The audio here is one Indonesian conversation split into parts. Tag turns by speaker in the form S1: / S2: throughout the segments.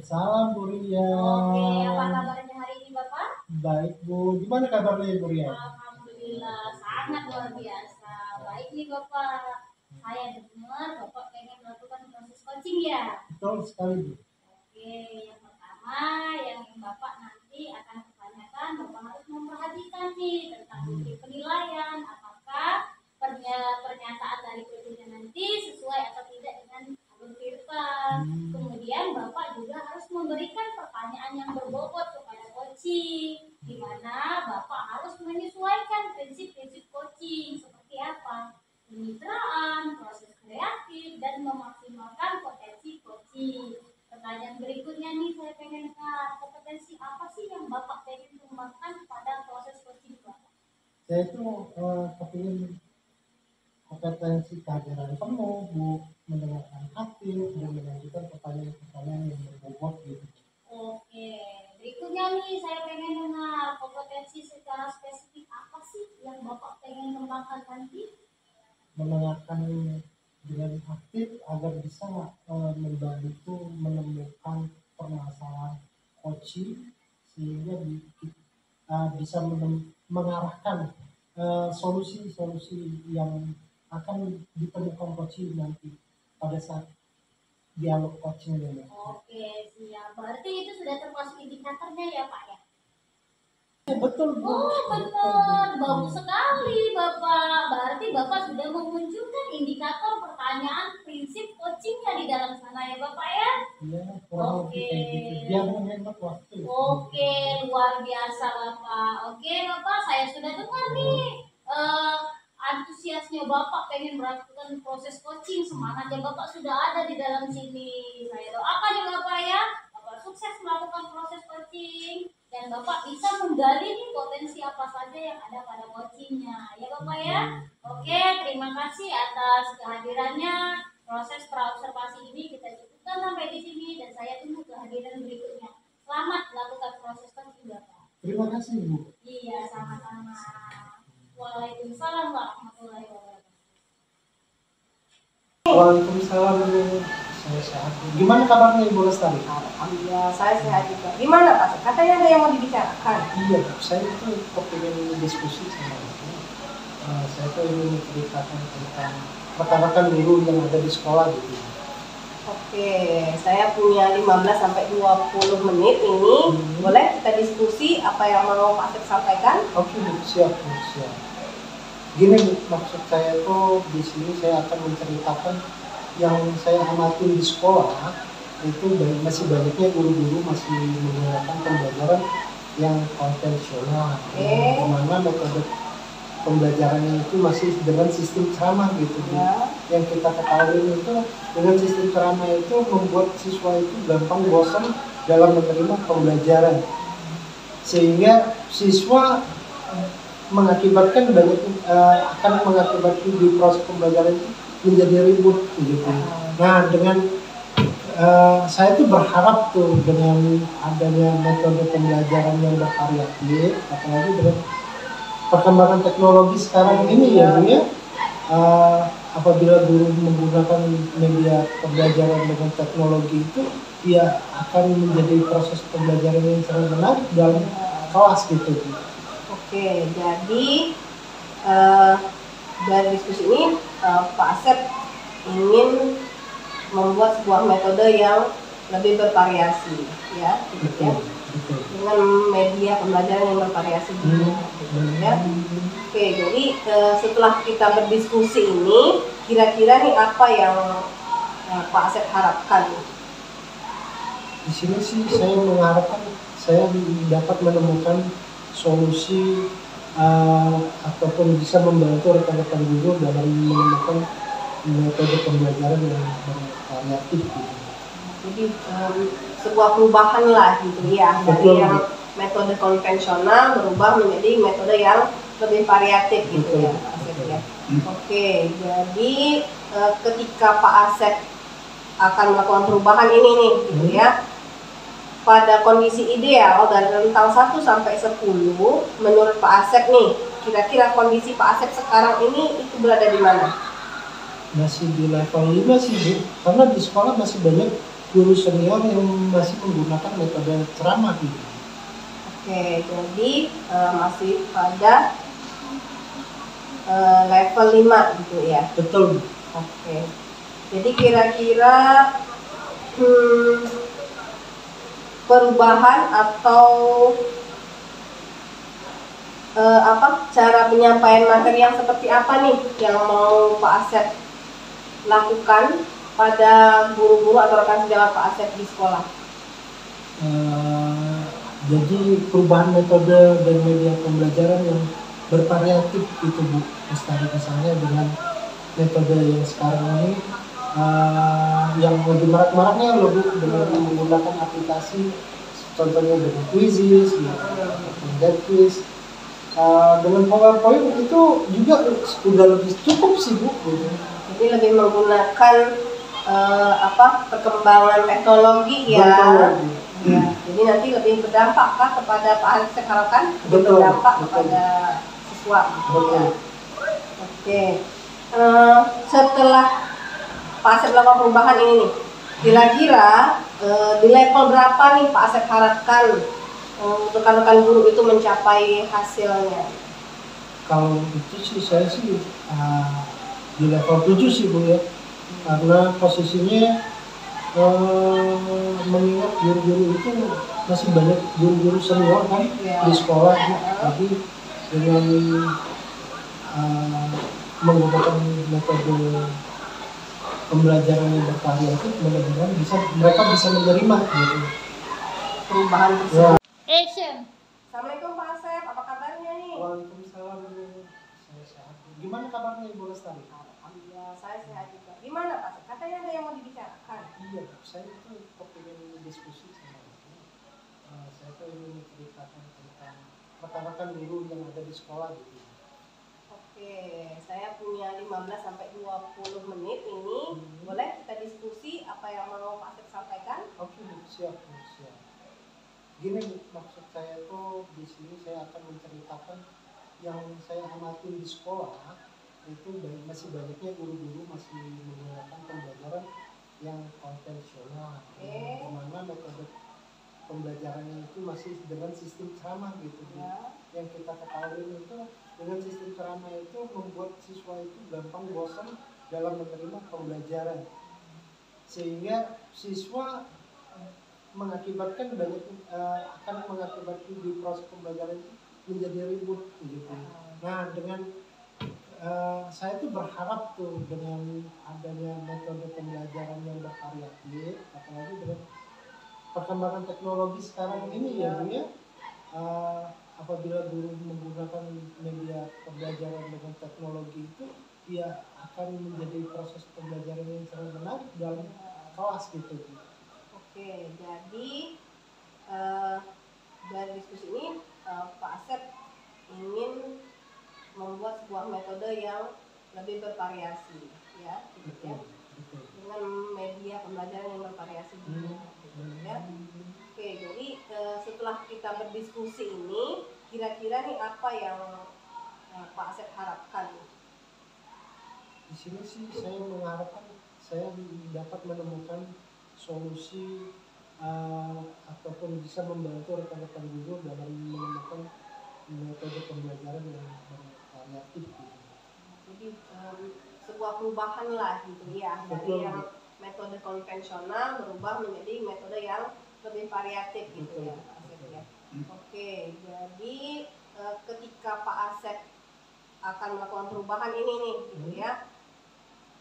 S1: Waalaikumsalam Bu Ria.
S2: Oke, apa kabarnya hari ini Bapak?
S1: Baik Bu, gimana kabarnya Bu Ria?
S2: Alhamdulillah, sangat luar biasa. Baik nih Bapak. Saya dengar Bapak pengen melakukan proses coaching ya?
S1: Betul sekali Bu.
S2: Oke, yang pertama yang Bapak nanti akan pertanyakan, Bapak harus memperhatikan nih tentang bukti penilaian. Apakah pernyataan dari coachingnya nanti sesuai atau tidak dengan alur firman. Kemudian Bapak juga harus memberikan pertanyaan yang berbobot kepada coaching, di mana Bapak harus menyesuaikan prinsip-prinsip coaching seperti apa? Kemitraan, proses kreatif, dan memaksimalkan potensi coaching. Pertanyaan berikutnya nih, saya pengen tahu kompetensi apa sih yang Bapak pengen kembangkan pada proses coaching Bapak?
S1: Saya itu kepingin kompetensi kehadiran penuh, Bu, mendengarkan aktif dan mengajukan pertanyaan-pertanyaan yang berbobot gitu.
S2: Oke, berikutnya nih saya pengen dengar kompetensi secara spesifik apa sih yang Bapak pengen kembangkan nanti?
S1: Mendengarkan dengan aktif agar bisa membantu menemukan permasalahan coaching sehingga bisa mengarahkan solusi-solusi yang akan ditemukan coaching nanti pada saat dialog coachingnya.
S2: Oke, siap. Berarti itu sudah termasuk indikatornya ya Pak ya?
S1: Ya, betul Bu.
S2: Oh benar, bagus sekali Bapak. Berarti Bapak sudah memunculkan indikator pertanyaan prinsip coachingnya di dalam sana ya Bapak ya?
S1: Iya, kurang lebih kayak gitu. Biar menghemat waktu.
S2: Oke, luar biasa Bapak. Oke Bapak, saya sudah dengar nih antusiasnya Bapak pengen melakukan proses coaching. Semangatnya Bapak sudah ada di dalam sini. Saya doakan ya Bapak ya, Bapak sukses melakukan proses coaching dan Bapak bisa menggali nih potensi apa saja yang ada pada coachingnya ya Bapak ya. Oke, terima kasih atas kehadirannya. Proses praobservasi ini kita cukupkan sampai di sini dan saya tunggu kehadiran berikutnya. Selamat melakukan proses coaching Bapak.
S1: Terima kasih Bu.
S2: Iya, sama-sama. Waalaikumsalam warahmatullahi wabarakatuh.
S1: Waalaikumsalam Bu. Saya sehat. Gimana kabarnya Ibu Lestari?
S3: Alhamdulillah, saya sehat juga. Gimana Pak? Katanya ada yang mau dibicarakan.
S1: Iya, saya itu kepingin diskusi sama Ibu. Saya tuh ingin menceritakan tentang rekan-rekan guru yang ada di sekolah gitu.
S3: Oke, saya punya 15 sampai 20 menit ini. Boleh kita diskusi apa yang mau Pak Asep sampaikan?
S1: Oke, siap. Gini Bu, maksud saya tuh di sini saya akan menceritakan yang saya amati di sekolah itu masih banyaknya guru-guru masih menggunakan pembelajaran yang konvensional, di mana metode pembelajarannya itu masih dengan sistem ceramah gitu.
S3: Ya.
S1: Yang kita ketahui itu dengan sistem ceramah itu membuat siswa itu gampang bosan dalam menerima pembelajaran, sehingga siswa mengakibatkan akan mengakibatkan di proses pembelajaran itu menjadi ribut gitu. Nah, dengan saya tuh berharap tuh dengan adanya metode pembelajaran yang bervariatif, apalagi dengan perkembangan teknologi sekarang ini ya Bu ya, apabila guru menggunakan media pembelajaran dengan teknologi itu, dia akan menjadi proses pembelajaran yang sangat menarik dalam kelas gitu.
S3: Oke, jadi dari diskusi ini Pak Asep ingin membuat sebuah metode yang lebih bervariasi, ya, gitu ya. Dengan media pembelajaran yang bervariasi gitu, ya. Oke, jadi setelah kita berdiskusi ini, kira-kira nih apa yang Pak Asep harapkan?
S1: Di sini sih saya mengharapkan saya dapat menemukan solusi ataupun bisa membantu rekan-rekan guru dalam menemukan metode pembelajaran yang bervariatif gitu.
S3: Jadi sebuah perubahan lah gitu ya, dari yang metode konvensional berubah menjadi metode yang lebih variatif gitu. Betul. Ya Pak Asep ya. Oke, jadi ketika Pak Asep akan melakukan perubahan ini nih gitu ya, pada kondisi ideal dari rentang 1 sampai 10 menurut Pak Asep nih, kira-kira kondisi Pak Asep sekarang ini itu berada di mana?
S1: Masih di level 5 sih Bu, karena di sekolah masih banyak guru senior yang masih menggunakan metode ceramah gitu.
S3: Oke, jadi masih pada level 5 gitu ya.
S1: Betul.
S3: Oke. Jadi kira-kira perubahan atau cara penyampaian materi yang seperti apa nih yang mau Pak Asep lakukan pada guru-guru atau rekan sejawat Pak Asep di sekolah?
S1: Jadi perubahan metode dan media pembelajaran yang bervariatif itu Bu Lestari, misalnya dengan metode yang sekarang ini yang lebih marak-maraknya loh Bu, dengan menggunakan aplikasi, contohnya dengan Quizzes, dengan Quiz, dengan PowerPoint itu juga sudah lebih cukup sih Bu.
S3: Jadi lebih menggunakan perkembangan teknologi ya. Ya, jadi nanti lebih berdampak kepada Pak Asep harapkan berdampak kepada siswa. Ya. Oke. Setelah Pak Asep melakukan perubahan ini nih, kira-kira di level berapa nih Pak Asep harapkan rekan-rekan guru itu mencapai hasilnya?
S1: Kalau itu sih saya sih di level 7 sih Bu ya, karena posisinya mengingat guru-guru itu masih banyak guru-guru senior kan di sekolah, jadi dengan menggunakan metode pembelajaran yang bervariatif, mudah-mudahan mereka bisa menerima gitu
S3: perubahan tersebut.
S2: Action.
S3: Assalamualaikum Pak Asep, apa kabarnya nih?
S1: Waalaikumsalam Bu, saya sehat. Gimana kabarnya Ibu Lestari?
S3: Alhamdulillah saya sehat juga. Gimana Pak Asep? Katanya ada yang mau dibicarakan.
S1: Iya, saya itu kepingin diskusi sama Ibu. Saya tuh ingin menceritakan tentang rekan-rekan guru yang ada di sekolah gitu.
S3: Oke, saya punya 15 sampai 20 menit ini. Boleh kita diskusi apa yang mau Pak Asep sampaikan?
S1: Oke, siap. Gini Bu, maksud saya tuh di sini saya akan menceritakan yang saya amati di sekolah itu masih banyaknya guru-guru masih menggunakan pembelajaran yang konvensional, di mana metode pembelajarannya itu masih dengan sistem ceramah gitu. Ya. Yang kita ketahui itu dengan sistem ceramah itu membuat siswa itu gampang bosan dalam menerima pembelajaran, sehingga siswa mengakibatkan akan mengakibatkan di proses pembelajaran itu menjadi ribut gitu. Nah, dengan saya tuh berharap tuh dengan adanya metode pembelajaran yang bervariatif, apalagi dengan perkembangan teknologi sekarang ini ya Bu ya, apabila guru menggunakan media pembelajaran dengan teknologi itu, ya akan menjadi proses pembelajaran yang sangat menarik dalam kelas gitu.
S3: Oke, jadi dari diskusi ini Pak Asep ingin membuat sebuah metode yang lebih bervariasi, ya, gitu ya, dengan media pembelajaran yang bervariasi juga, ya. Oke, jadi setelah kita berdiskusi ini, kira-kira nih apa yang Pak Asep harapkan?
S1: Di sini sih saya mengharapkan saya dapat menemukan solusi ataupun bisa membantu rekan-rekan guru dalam menemukan metode pembelajaran yang bervariatif gitu.
S3: Jadi sebuah perubahan lah gitu ya. Betul. Dari yang metode konvensional berubah menjadi metode yang lebih variatif gitu. Betul. Ya Pak Asep ya. Oke, jadi ketika Pak Asep akan melakukan perubahan ini nih gitu ya,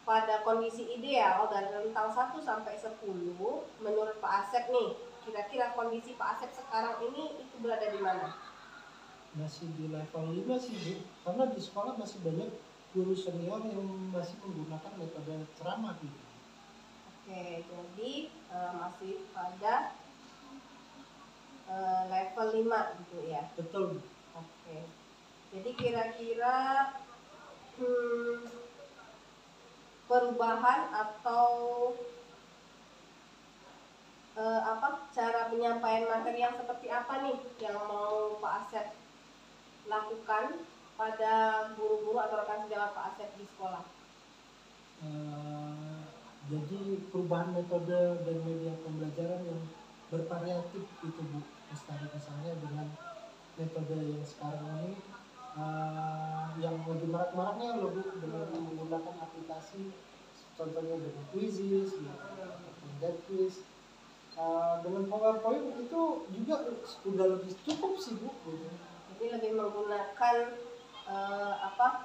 S3: pada kondisi ideal dari rentang 1 sampai 10 menurut Pak Asep nih, kira-kira kondisi Pak Asep sekarang ini itu berada di mana?
S1: Masih di level 5 sih Bu, karena di sekolah masih banyak guru senior yang masih menggunakan metode ceramah gitu.
S3: Oke, jadi masih pada level 5 gitu ya? Betul. Oke, jadi kira-kira perubahan atau cara penyampaian materi yang seperti apa nih yang mau Pak Asep lakukan pada guru-guru atau rekan sejawat Pak Asep di sekolah?
S1: Jadi perubahan metode dan media pembelajaran yang bervariatif itu Bu Lestari, misalnya dengan metode yang sekarang ini yang lagi marak-maraknya loh Bu, dengan menggunakan aplikasi, contohnya dengan Quizzes gitu, ataupun Quiz. Dengan PowerPoint itu juga sudah lebih cukup sih Bu gitu.
S3: Jadi lebih menggunakan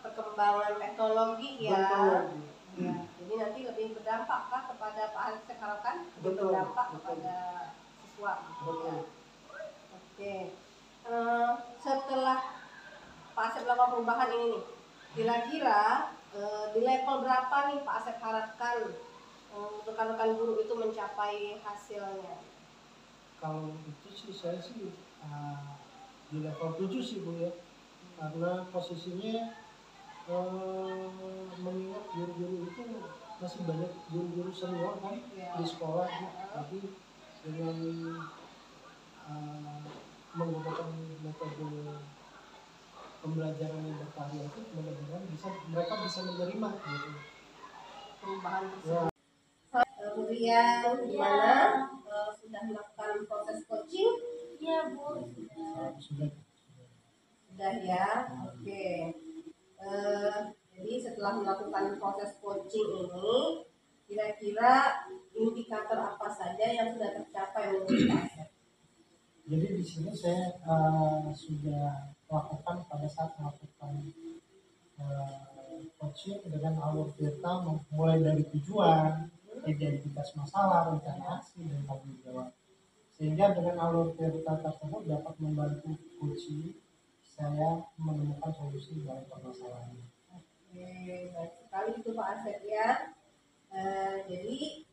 S3: perkembangan teknologi ya.
S1: Betul.
S3: Ya, jadi nanti lebih berdampak kah kepada Pak Alex sekarang kan?
S1: Betul,
S3: Berdampak
S1: betul.
S3: kepada siswa.
S1: Betul.
S3: Ya. Oke. Setelah Pak Asep melakukan perubahan ini nih, kira-kira di level berapa nih Pak Asep harapkan rekan-rekan guru itu mencapai hasilnya?
S1: Kalau itu sih saya sih di level 7 sih Bu ya, karena posisinya mengingat guru-guru itu masih banyak guru-guru senior kan di sekolah Bu. Jadi dengan menggunakan metode pembelajaran yang bervariatif, mudah-mudahan mereka bisa menerima gitu
S3: perubahan
S1: ya.
S3: tersebut. Kemudian gimana sudah melakukan proses coaching?
S2: Iya Bu,
S3: sudah ya. Oke. Jadi setelah melakukan proses coaching ini, kira-kira indikator apa saja yang sudah tercapai menurut Pak Asep?
S1: Jadi di sini saya sudah lakukan pada saat melakukan coaching dengan alur cerita mulai dari tujuan, identitas masalah, rencana aksi, dan tanggung jawab. Sehingga dengan alur cerita tersebut dapat membantu coaching saya menemukan solusi dari permasalahan.
S3: Oke, baik sekali itu Pak Asep ya. Jadi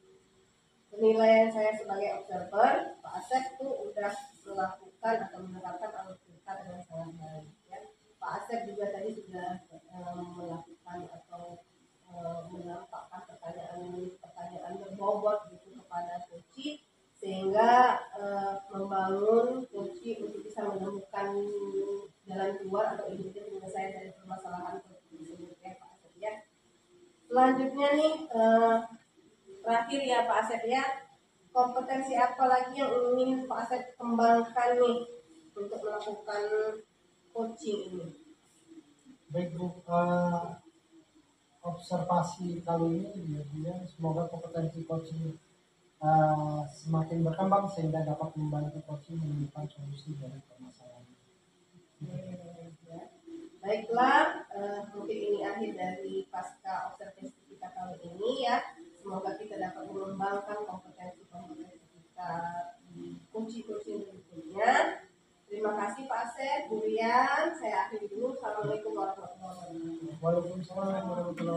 S3: penilaian saya sebagai observer, Pak Asep tuh udah melakukan atau menerapkan alur cerita dengan sangat baik ya. Pak Asep juga tadi sudah melakukan atau menampakkan pertanyaan berbobot gitu kepada coaching, sehingga membangun coaching untuk bisa menemukan jalan keluar atau ide penyelesaian dari permasalahan tersebut ya Pak Asep ya. Selanjutnya nih terakhir ya Pak Asep ya, kompetensi apa lagi yang ingin Pak Asep kembangkan nih untuk melakukan coaching ini?
S1: Baik Bu, observasi kali ini ya, semoga kompetensi coaching semakin berkembang sehingga dapat membantu coaching menemukan solusi dari permasalahan.
S3: Ya. Baiklah, mungkin ini akhir dari pasca observasi kita kali ini ya. Semoga kita dapat mengembangkan kompetensi-kompetensi kita di coaching berikutnya. Terima kasih Pak Asep, Bu Rian. Saya akhiri dulu. Assalamualaikum warahmatullahi wabarakatuh.
S1: Waalaikumsalam warahmatullahi wabarakatuh.